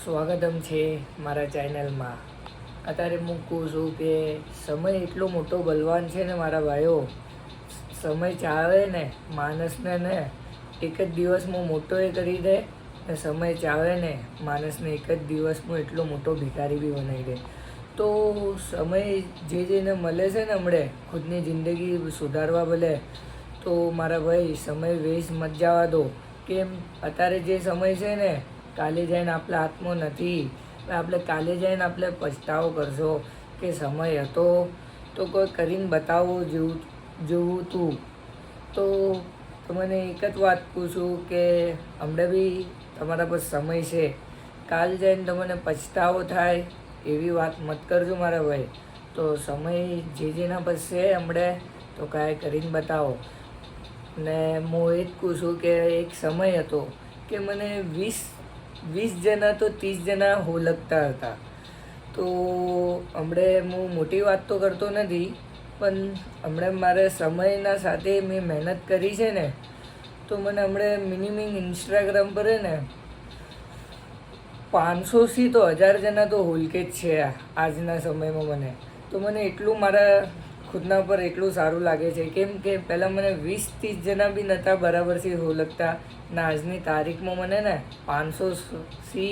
સ્વાગતમ છે મારા ચેનલમાં. અત્યારે હું કહું છું કે સમય એટલો મોટો બલવાન છે ને મારા ભાઈઓ. સમય ચાવે ને માણસને ને એક જ દિવસમાં મોટો એ કરી દે, ને સમય ચાવે ને માણસને એક જ દિવસમાં એટલો મોટો ભિખારી બી બનાવી દે. તો સમય જેને મળે છે ને હમણે ખુદની જિંદગી સુધારવા ભલે, તો મારા ભાઈ સમય વેસ્ટ મત જવા દો. કેમ અત્યારે જે સમય છે ને કાલે જઈને આપણા હાથમાં નથી. આપણે કાલે જઈને આપણે પછતાવો કરશો કે સમય હતો તો કોઈ કરીને બતાવો જેવું તું. તો તમને એક જ વાત પૂછું કે હમણાં બી તમારા પાસે સમય છે. કાલ જઈને તમને પછતાવો થાય એવી વાત મત કરજો મારા ભાઈ. તો સમય જેના પાસે છે હમણાં તો કાંઈ કરીને બતાવો. ને હું એ જ કહું છું કે એક સમય હતો કે મને 20 જણા તો 30 જણા ઓળખતા હતા. તો હમણાં હું મોટી વાત તો કરતો નથી, પણ હમણાં મારે સમયના સાથે મેં મહેનત કરી છે ને, તો મને હમણાં મિનિમમ ઇન્સ્ટાગ્રામ પર ને 500થી તો 1000 જણા તો ઓળખે જ છે આજના સમયમાં મને. તો મને એટલું મારા ખુદના પર એટલું સારું લાગે છે. કેમ કે પહેલાં મને 20-30 જણા બી નહોતા બરાબરથી ઓળખતા, ને આજની તારીખમાં મને ને 500થી